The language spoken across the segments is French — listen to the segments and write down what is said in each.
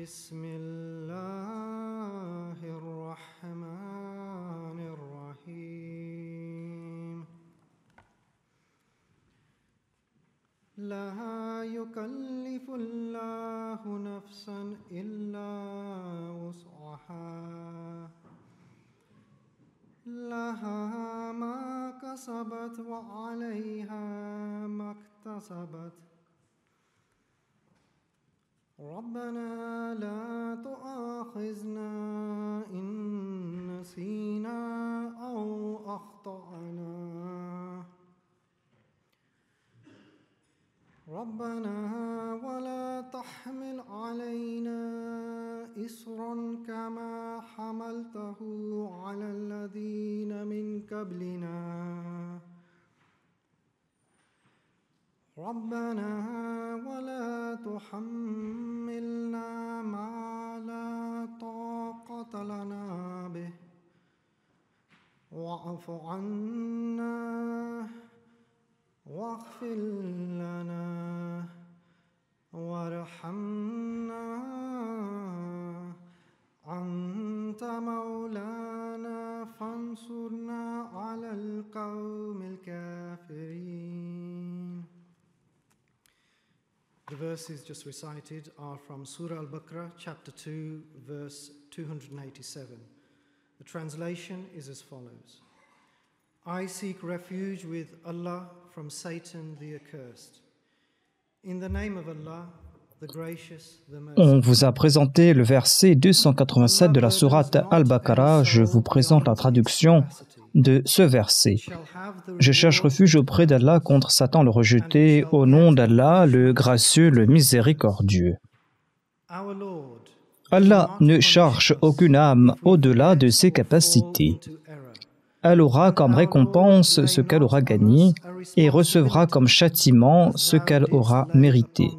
بسم الله الرحمن الرحيم لا يكلف الله نفسا إلا وسعها لها ما كسبت وعليها ما اكتسبت ربنا لا تؤاخذنا إن نسينا أو أخطأنا ربنا ولا تحمل علينا إصرا كما حملته على الذين من قبلنا ربنا ولا تحملنا ما لا طاقة لنا به واعف عنا واغفر لنا وارحمنا أنت مولانا فانصرنا على القوم الكافرين. The verses just recited are from Surah Al-Baqarah, chapter 2, verse 287. The translation is as follows. I seek refuge with Allah from Satan the accursed. In the name of Allah, the gracious, the merciful. On vous a présenté le verset 287 de la sourate Al-Baqarah. Je vous présente la traduction de ce verset. Je cherche refuge auprès d'Allah contre Satan le rejeté, au nom d'Allah, le gracieux, le miséricordieux. Allah ne charge aucune âme au-delà de ses capacités. Elle aura comme récompense ce qu'elle aura gagné et recevra comme châtiment ce qu'elle aura mérité.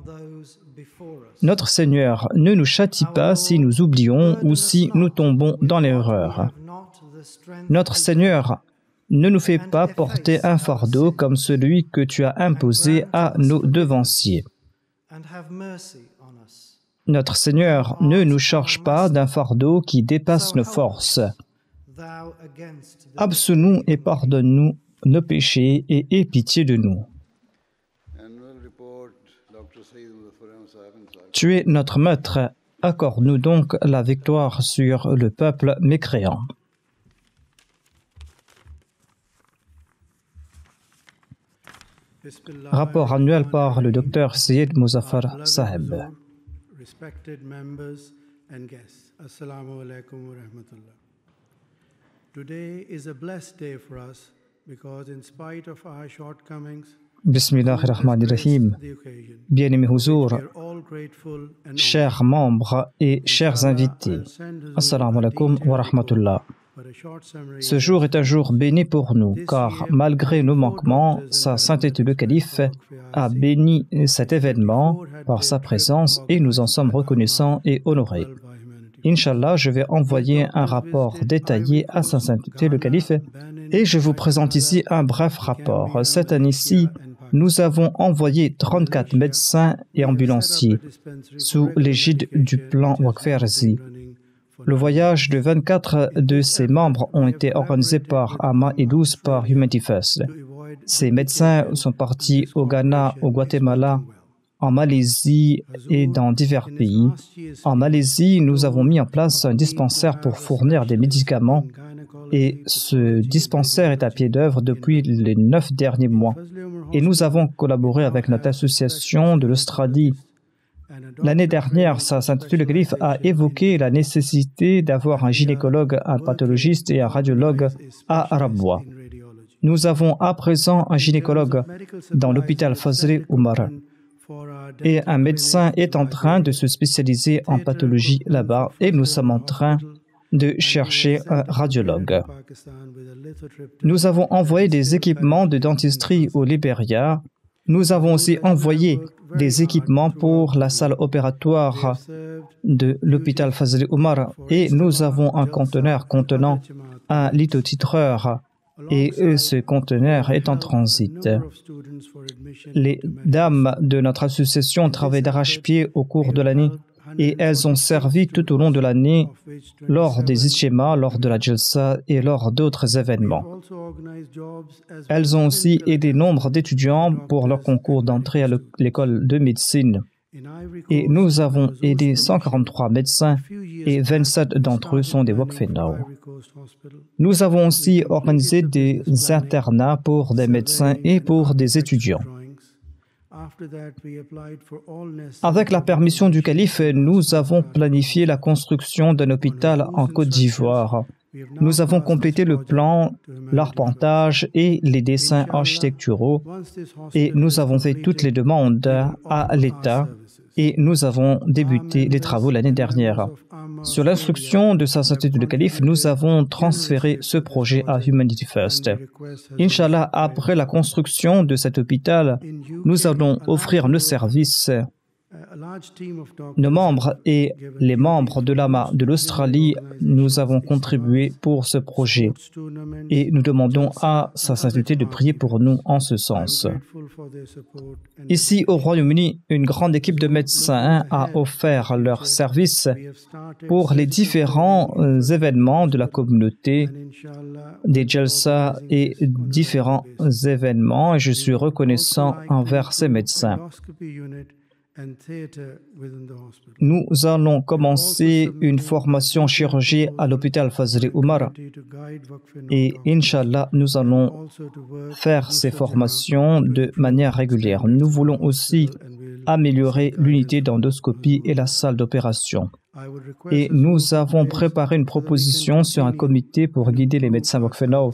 Notre Seigneur ne nous châtie pas si nous oublions ou si nous tombons dans l'erreur. Notre Seigneur ne nous fait pas porter un fardeau comme celui que tu as imposé à nos devanciers. Notre Seigneur ne nous charge pas d'un fardeau qui dépasse nos forces. Absous-nous et pardonne-nous nos péchés et aie pitié de nous. Tu es notre maître, accorde-nous donc la victoire sur le peuple mécréant. Rapport annuel par le docteur Syed Muzaffar Saheb. Respected members and guests, Assalamu alaikum wa rahmatullah. Today is a blessed day for us because in spite of our shortcomings, Bismillahirrahmanirrahim. Bien-aimés Houzour, chers membres et chers invités, Assalamu alaikum wa rahmatullah. Ce jour est un jour béni pour nous, car malgré nos manquements, Sa Sainteté le Calife a béni cet événement par sa présence et nous en sommes reconnaissants et honorés. Inch'Allah, je vais envoyer un rapport détaillé à Sa Sainteté le Calife et je vous présente ici un bref rapport. Cette année-ci, nous avons envoyé 34 médecins et ambulanciers sous l'égide du plan Waqf Arzi. Le voyage de 24 de ses membres ont été organisés par AMA et 12 par Humanity First. Ces médecins sont partis au Ghana, au Guatemala, en Malaisie et dans divers pays. En Malaisie, nous avons mis en place un dispensaire pour fournir des médicaments et ce dispensaire est à pied d'œuvre depuis les 9 derniers mois. Et nous avons collaboré avec notre association de l'Australie. L'année dernière, Sa Sainteté le Calife a évoqué la nécessité d'avoir un gynécologue, un pathologiste et un radiologue à Rabwa. Nous avons à présent un gynécologue dans l'hôpital Fazl Omar et un médecin est en train de se spécialiser en pathologie là-bas et nous sommes en train de chercher un radiologue. Nous avons envoyé des équipements de dentisterie au Libéria. Nous avons aussi envoyé des équipements pour la salle opératoire de l'hôpital Fazl Omar et nous avons un conteneur contenant un lithotitreur et ce conteneur est en transit. Les dames de notre association travaillent d'arrache-pied au cours de l'année et elles ont servi tout au long de l'année lors des ijtimas, lors de la jalsa et lors d'autres événements. Elles ont aussi aidé nombre d'étudiants pour leur concours d'entrée à l'école de médecine. Et nous avons aidé 143 médecins et 27 d'entre eux sont des Waqf-e-Naw. Nous avons aussi organisé des internats pour des médecins et pour des étudiants. Avec la permission du calife, nous avons planifié la construction d'un hôpital en Côte d'Ivoire. Nous avons complété le plan, l'arpentage et les dessins architecturaux et nous avons fait toutes les demandes à l'État et nous avons débuté les travaux l'année dernière. Sur l'instruction de Sa Sainteté le Calife, nous avons transféré ce projet à Humanity First. Inch'Allah, après la construction de cet hôpital, nous allons offrir nos services. Nos membres et les membres de l'AMA de l'Australie, nous avons contribué pour ce projet et nous demandons à Sa Sainteté de prier pour nous en ce sens. Ici au Royaume-Uni, une grande équipe de médecins a offert leurs services pour les différents événements de la communauté, des jalsa et différents événements, et je suis reconnaissant envers ces médecins. Nous allons commencer une formation en chirurgie à l'hôpital Fazli Oumar et Inch'Allah, nous allons faire ces formations de manière régulière. Nous voulons aussi améliorer l'unité d'endoscopie et la salle d'opération. Et nous avons préparé une proposition sur un comité pour guider les médecins Waqf-e-Naw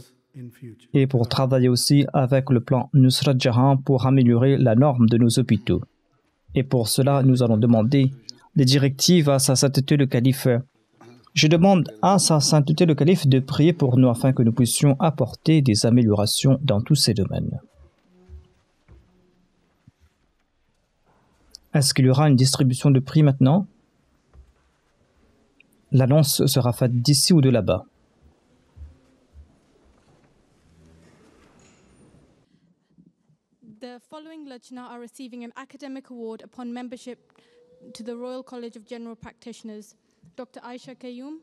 et pour travailler aussi avec le plan Nusrat Jahan pour améliorer la norme de nos hôpitaux. Et pour cela, nous allons demander des directives à Sa Sainteté le Calife. Je demande à Sa Sainteté le Calife de prier pour nous afin que nous puissions apporter des améliorations dans tous ces domaines. Est-ce qu'il y aura une distribution de prix maintenant? L'annonce sera faite d'ici ou de là-bas. The following Lajna are receiving an academic award upon membership to the Royal College of General Practitioners. Dr. Aisha Qayyum.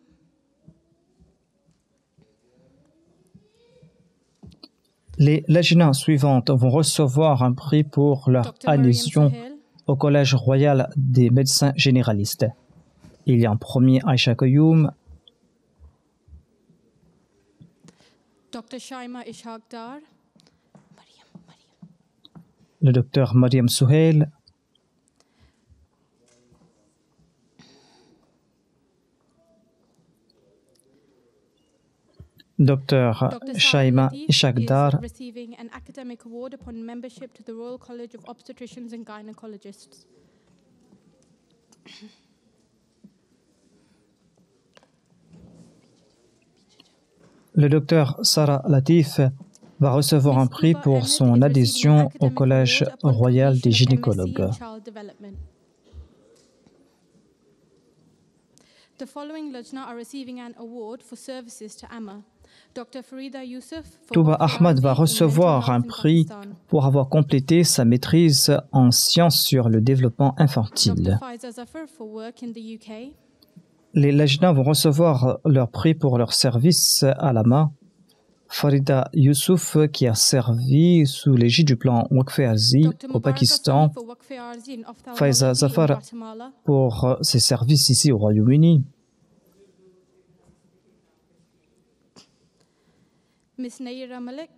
Les Lajna suivantes vont recevoir un prix pour leur adhésion au Collège royal des médecins généralistes. Il y a en premier Aisha Qayyum, Dr. Shaima Ishaq Dar, le docteur Mariam Souhail, docteur Shaima Ishaq Dar, receiving an academic award upon membership to the Royal College of Obstetricians and Gynecologists. le docteur Sarah Latif va recevoir un prix pour son adhésion au Collège royal des gynécologues. The following Lajna are receiving an award for services to Amma. Dr. Farida Youssef Touba Ahmad va recevoir un prix pour avoir complété sa maîtrise en sciences sur le développement infantile. Dr. Faiza Zafar for work in the UK. Les Lajna vont recevoir leur prix pour leur service à la main. Farida Youssouf, qui a servi sous l'égide du plan Waqf-e-Arzi au Pakistan. Faiza Zafar pour ses services ici au Royaume-Uni. Miss Naira Malik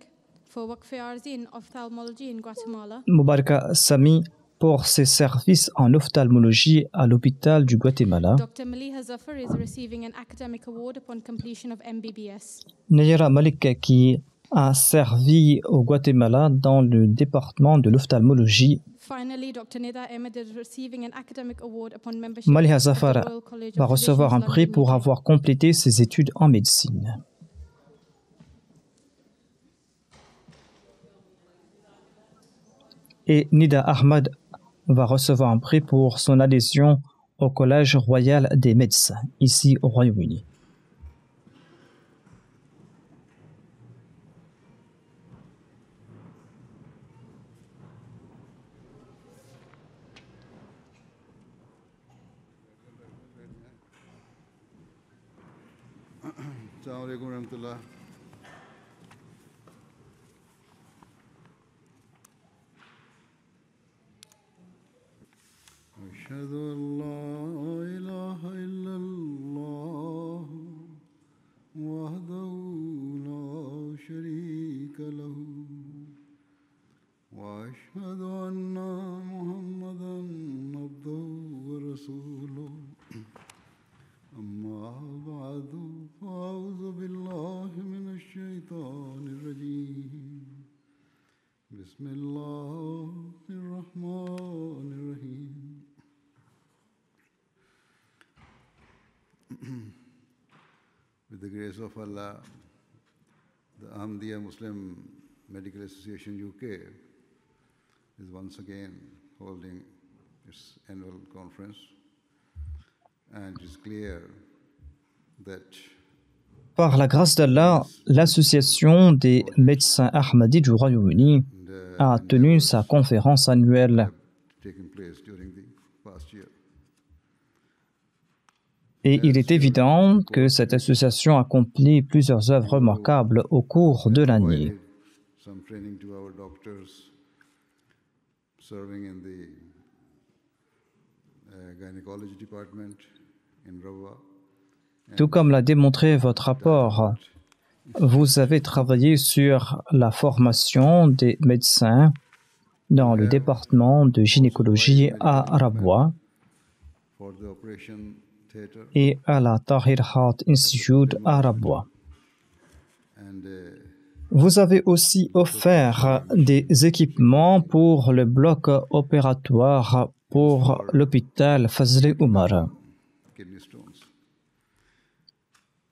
for Waqf-e-Arzi in ophthalmology in Guatemala. Mubaraka Sami pour ses services en ophtalmologie à l'hôpital du Guatemala. Dr. Maliha Zafar is receiving an academic award upon completion of MBBS. Naira Malik qui a servi au Guatemala dans le département de l'ophtalmologie. Finally, Dr. Nida Ahmed is receiving an academic award upon membership Maliha of the Zafar Royal College va of recevoir un Physicians, prix London, pour UK. avoir complété ses études en médecine. Et Nida Ahmad va recevoir un prix pour son adhésion au Collège royal des médecins, ici au Royaume-Uni. Assalamu alaikum warahmatullah. أشهد أن لا إله إلا الله وحده لا شريك له وأشهد أن محمدا عبده ورسوله أما بعد فأعوذ بالله من الشيطان الرجيم بسم الله الرحمن الرحيم With the grace of Allah, the Ahmadiyya Muslim Medical Association UK is once again holding its annual conference, and it is clear that Par la grâce d'Allah, l'association des médecins Ahmadis du Royaume-Uni a tenu sa conférence annuelle. taken place during the past year. Et il est évident que cette association accomplit plusieurs œuvres remarquables au cours de l'année. Some training to our doctors serving in the gynecology department in Rabwa. Tout comme l'a démontré votre rapport, vous avez travaillé sur la formation des médecins dans le département de gynécologie à Rabwa For the operation theater et à la Tahir Heart Institute à Rabwa. and Vous avez aussi offert des équipements pour le bloc opératoire pour l'hôpital Fazli Umar. kidney stones.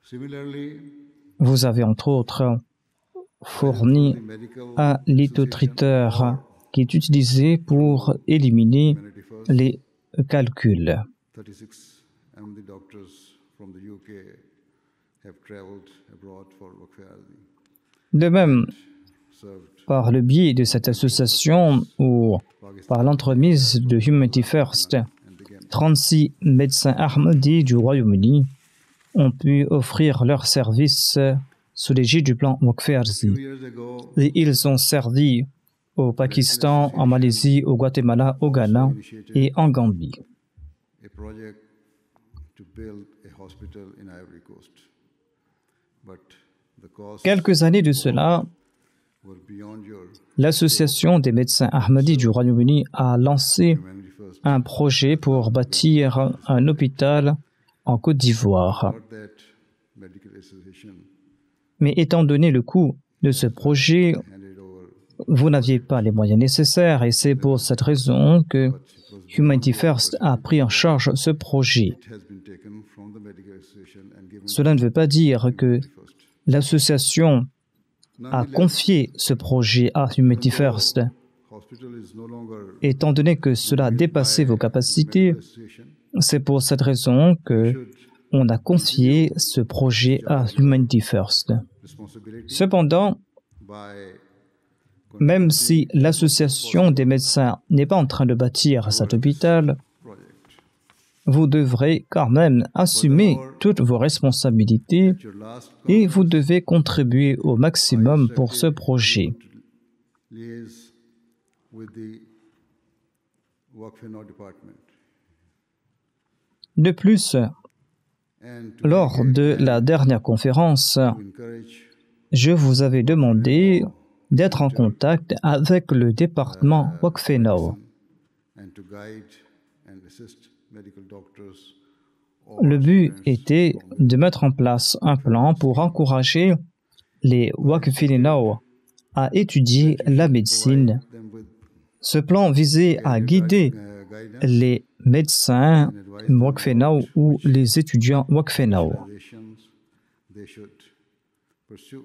Similarly, Vous avez entre autres fourni the medical un lithotriteur qui est utilisé pour éliminer community first, les calculs. 36 Ahmadi doctors from the UK have traveled abroad for Waqf-e-Azmi, De même, served par le biais de cette association ou par l'entremise de Humanity First, and began 36 médecins Ahmadis du Royaume-Uni ont pu offrir leurs services sous l'égide du plan 2 Waqf-e-Azmi. years ago. Et ils ont servi au Pakistan, en Malaisie, au Guatemala, au Ghana et en Gambie. A project to build a hospital in Ivory Coast, but the costs Quelques années de cela, were beyond your l'Association des médecins Ahmadis du Royaume-Uni a lancé humanity first. un projet pour bâtir un hôpital en Côte d'Ivoire. Not that medical association Mais étant donné le coût de ce projet, handed over, vous n'aviez pas les moyens nécessaires et c'est pour cette raison que but it was Humanity First a pris en charge ce projet. it has been taken from the medical association and given Cela ne veut pas dire que to first. l'association a confié ce projet à Humanity First. Hospital is no longer Étant donné que cela dépassait vos capacités, medical association. c'est pour cette raison que Should on a confié ce projet à Humanity First. responsibility Cependant, by même si l'association des médecins n'est pas en train de bâtir cet hôpital, project. vous devrez quand même assumer toutes vos responsabilités At your last et vous devez contribuer au maximum pour ce projet. liaise with the Waqf-e-Nau department De plus, and to lors de la dernière conférence, encourage je vous avais demandé d'être en contact avec le département Waqf-e-Nau. and to guide and assist medical doctors. Le but était de mettre en place un plan pour encourager les Waqf-e-Nau à étudier la médecine. Them with Ce plan visait à guider guidance les médecins Waqf-e-Nau ou les étudiants Waqf-e-Nau. organizations they should pursue.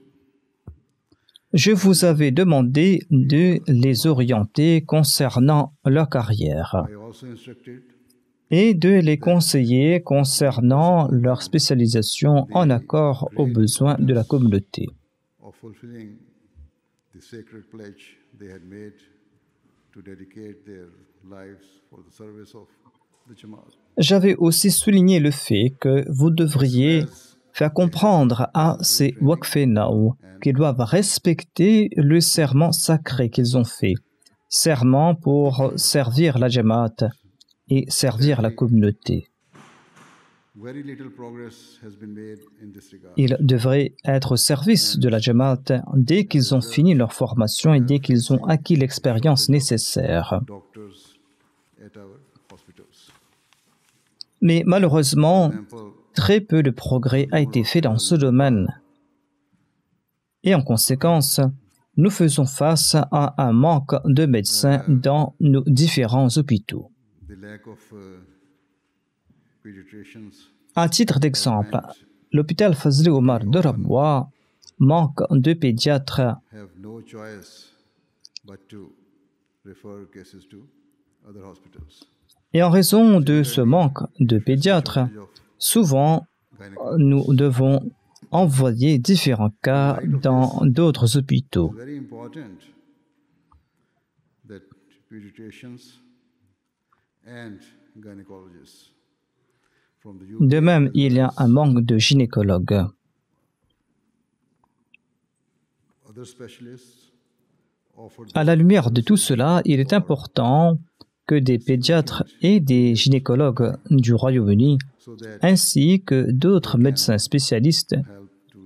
Je vous avais demandé de les orienter concernant leur carrière I also instructed et de les conseiller concernant leur spécialisation en accord aux besoins de la communauté. of fulfilling the sacred pledge they had made to dedicate their lives for the service of the Jamaat. J'avais aussi souligné le fait que vous devriez faire comprendre à ces Waqfenao qu'ils doivent respecter le serment sacré qu'ils ont fait. Serment pour servir la Jamaat et servir la communauté. Ils devraient être au service de la Jamaat dès qu'ils ont fini leur formation et dès qu'ils ont acquis l'expérience nécessaire. Mais malheureusement, très peu de progrès a été fait dans ce domaine. Et en conséquence, nous faisons face à un manque de médecins dans nos différents hôpitaux. À titre d'exemple, l'hôpital Fazli Omar de Rabwa manque de pédiatres. Et en raison de ce manque de pédiatres, souvent nous devons envoyer différents cas dans d'autres hôpitaux. De même, il y a un manque de gynécologues. À la lumière de tout cela, il est important que des pédiatres et des gynécologues du Royaume-Uni, ainsi que d'autres médecins spécialistes,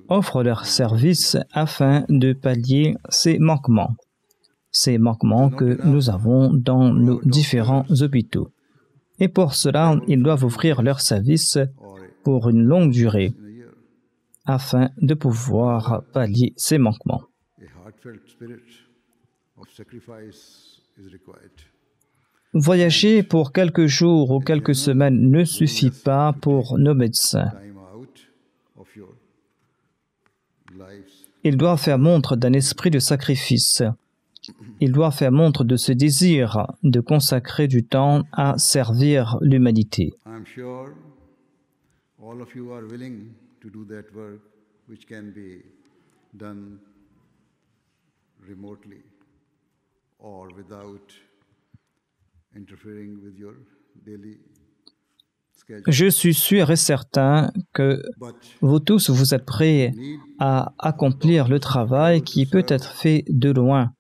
offrent leurs services afin de pallier ces manquements que nous avons dans nos différents hôpitaux. Et pour cela, ils doivent offrir leurs services pour une longue durée afin de pouvoir pallier ces manquements. Voyager pour quelques jours ou quelques semaines ne suffit pas pour nos médecins. Ils doivent faire montre d'un esprit de sacrifice. Ils doivent faire montre de ce désir de consacrer du temps à servir l'humanité. Je suis sûr et certain que vous tous, vous êtes prêts à accomplir le travail qui peut être fait de loin,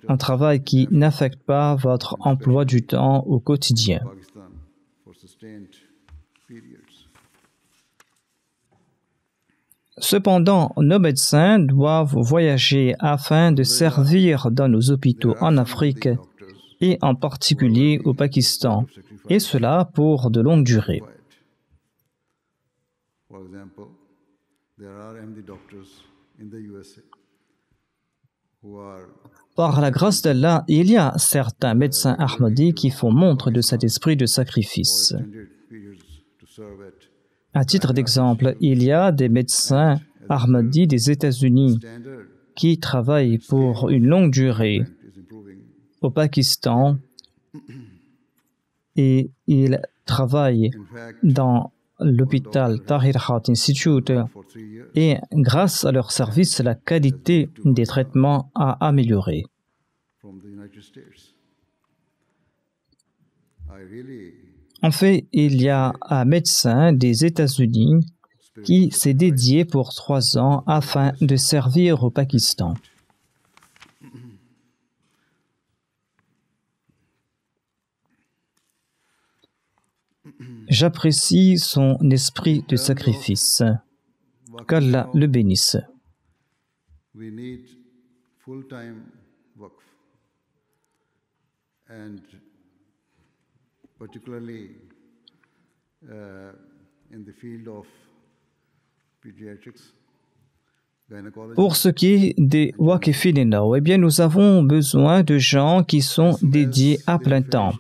un travail qui n'affecte pas votre emploi du temps au quotidien. Cependant, nos médecins doivent voyager afin de servir dans nos hôpitaux en Afrique et en particulier au Pakistan, et cela pour de longues durées. Par la grâce d'Allah, il y a certains médecins ahmadis qui font montre de cet esprit de sacrifice. À titre d'exemple, il y a des médecins ahmadis des États-Unis qui travaillent pour une longue durée au Pakistan et ils travaillent dans l'hôpital Tahir Heart Institute et grâce à leur service, la qualité des traitements a amélioré. En fait, il y a un médecin des États-Unis qui s'est dédié pour 3 ans afin de servir au Pakistan. J'apprécie son esprit de sacrifice. Qu'Allah le bénisse. Pour ce qui est des Waqfenao, eh bien, nous avons besoin de gens qui sont dédiés à plein temps,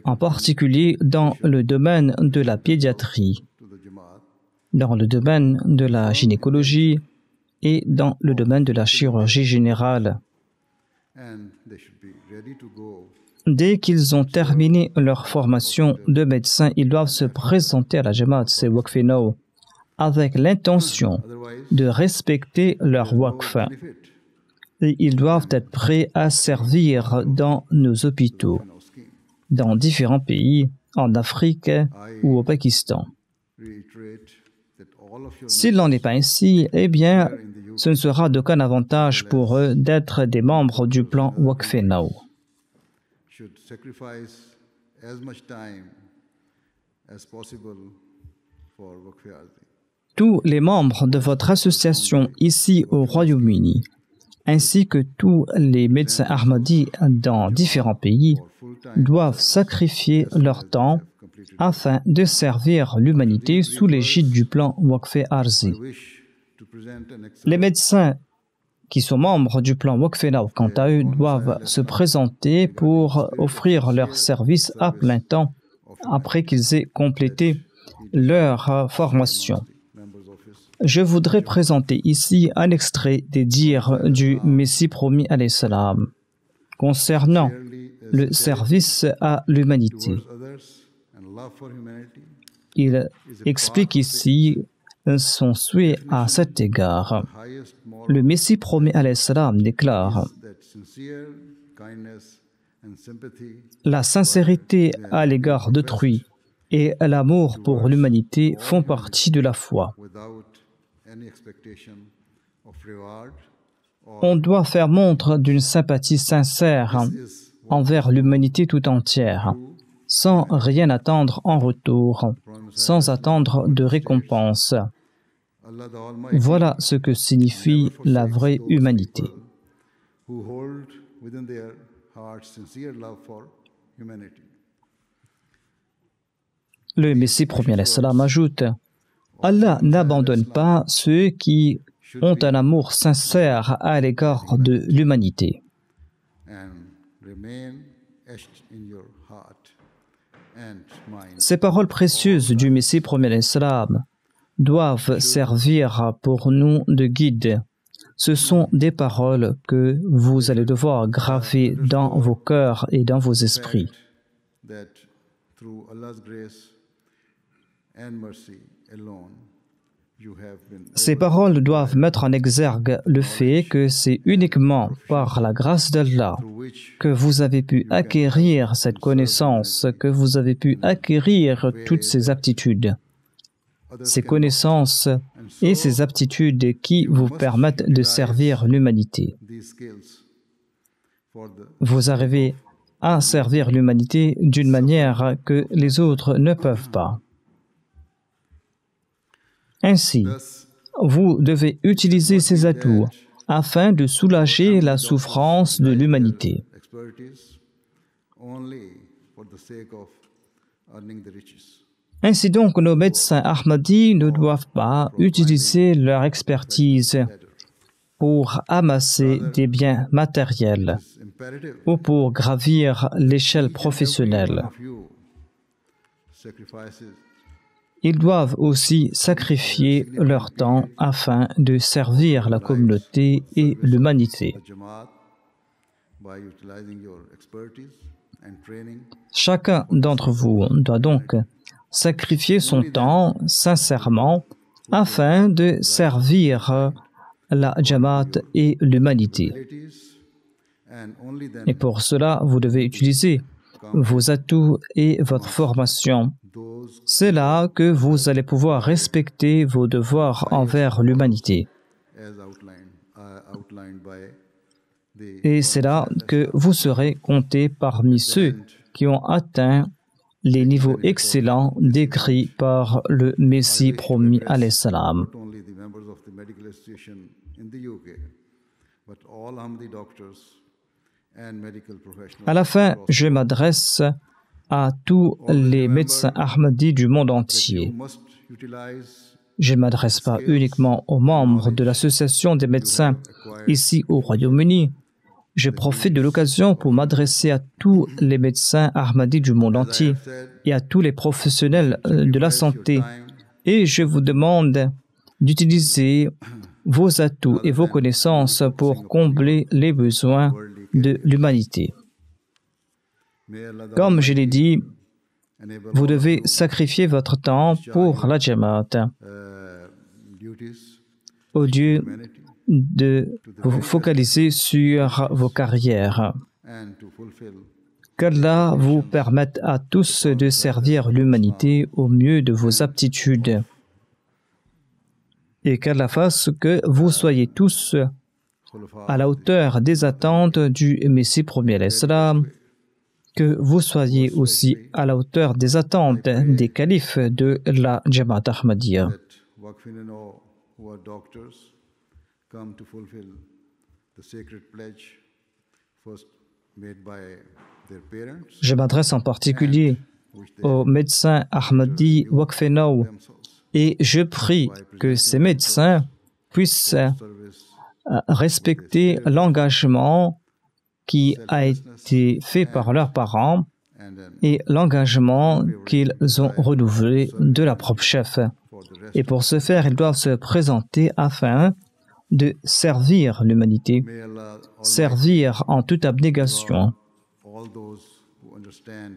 en particulier dans le domaine de la pédiatrie, dans le domaine de la gynécologie et dans le domaine de la chirurgie générale. Dès qu'ils ont terminé leur formation de médecin, ils doivent se présenter à la Jamaat, ces Waqfenao, avec l'intention de respecter leur Waqf. Et ils doivent être prêts à servir dans nos hôpitaux, dans différents pays, en Afrique ou au Pakistan. S'il n'en est pas ainsi, eh bien, ce ne sera d'aucun avantage pour eux d'être des membres du plan Waqf Now. should sacrifice as much time as possible for Waqf Arzi. Tous les membres de votre association ici au Royaume-Uni, ainsi que tous les médecins Ahmadis dans différents pays, doivent sacrifier leur temps afin de servir l'humanité sous l'égide du plan Waqf Arzi. Les médecins qui sont membres du plan Waqf Now, quant à eux, doivent se présenter pour offrir leur service à plein temps après qu'ils aient complété leur formation. Je voudrais présenter ici un extrait des dires du Messie promis alayhi salam concernant le service à l'humanité. Il explique ici son souhait à cet égard. Le Messie promis alayhi salam déclare: la sincérité à l'égard d'autrui et l'amour pour l'humanité font partie de la foi. On doit faire montre d'une sympathie sincère envers l'humanité tout entière, sans rien attendre en retour, sans attendre de récompense. Voilà ce que signifie la vraie humanité. Le Messie promis alayhi salam ajoute: Allah n'abandonne pas ceux qui ont un amour sincère à l'égard de l'humanité. Ces paroles précieuses du Messie promis alayhi salam doivent servir pour nous de guide. Ce sont des paroles que vous allez devoir graver dans vos cœurs et dans vos esprits. Ces paroles doivent mettre en exergue le fait que c'est uniquement par la grâce d'Allah que vous avez pu acquérir cette connaissance, que vous avez pu acquérir toutes ces aptitudes. Ces connaissances et ces aptitudes qui vous permettent de servir l'humanité. Vous arrivez à servir l'humanité d'une manière que les autres ne peuvent pas. Ainsi, vous devez utiliser ces atouts afin de soulager la souffrance de l'humanité. Ainsi donc, nos médecins Ahmadis ne doivent pas utiliser leur expertise pour amasser des biens matériels ou pour gravir l'échelle professionnelle. Ils doivent aussi sacrifier leur temps afin de servir la communauté et l'humanité. Chacun d'entre vous doit donc sacrifier son temps sincèrement afin de servir la Jamaat et l'humanité. Et pour cela, vous devez utiliser vos atouts et votre formation. C'est là que vous allez pouvoir respecter vos devoirs envers l'humanité. Et c'est là que vous serez comptés parmi ceux qui ont atteint les niveaux excellents décrits par le Messie promis alayhi salam. À la fin, je m'adresse à tous les médecins Ahmadis du monde entier. Je ne m'adresse pas uniquement aux membres de l'association des médecins ici au Royaume-Uni. Je profite de l'occasion pour m'adresser à tous les médecins Ahmadis du monde entier et à tous les professionnels de la santé. Et je vous demande d'utiliser vos atouts et vos connaissances pour combler les besoins de l'humanité. Comme je l'ai dit, vous devez sacrifier votre temps pour la Jamaat, au lieu de vous focaliser sur vos carrières. Qu'Allah vous permette à tous de servir l'humanité au mieux de vos aptitudes. et qu'Allah fasse que vous soyez tous à la hauteur des attentes du Messie premier alayhi salam, que vous soyez aussi à la hauteur des attentes des califes de la Jamaat Ahmadiyya. that Waqf who are doctors come to fulfill the sacred pledge first made by their parents, Je m'adresse en particulier which they aux médecins Ahmadi Waqfenau themselves et je prie que ces médecins puissent service respecter l'engagement qui a été fait par leurs parents and then et l'engagement qu'ils ont renouvelé de leur propre chef. for the rest. Et pour ce faire, ils doivent se présenter afin de servir l'humanité, May Allah servir en toute abnégation. all those who understand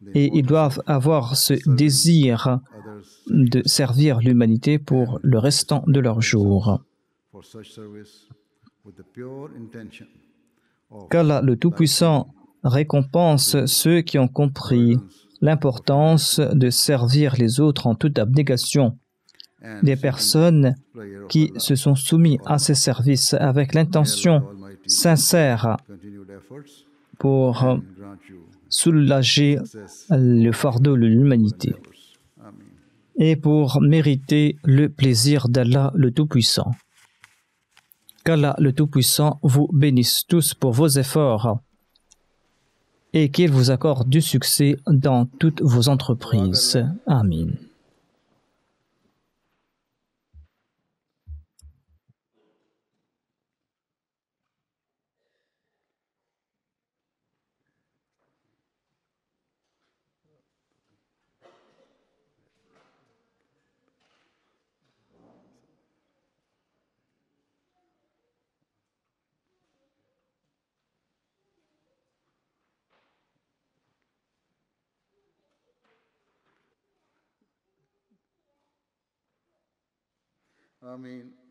the Et ils doivent avoir ce désir others de servir l'humanité pour le restant de leurs jours. for such service with the pure intention of Qu'Allah le Tout-Puissant récompense ceux qui ont compris l'importance de servir les autres en toute abnégation, and des personnes prayer of qui se sont soumis à ces services avec l'intention Almighty sincère continued efforts pour grant you soulager le fardeau de l'humanité Amen. et pour mériter le plaisir d'Allah le Tout-Puissant. Qu'Allah le Tout-Puissant vous bénisse tous pour vos efforts et qu'il vous accorde du succès dans toutes vos entreprises. Amin. Amen.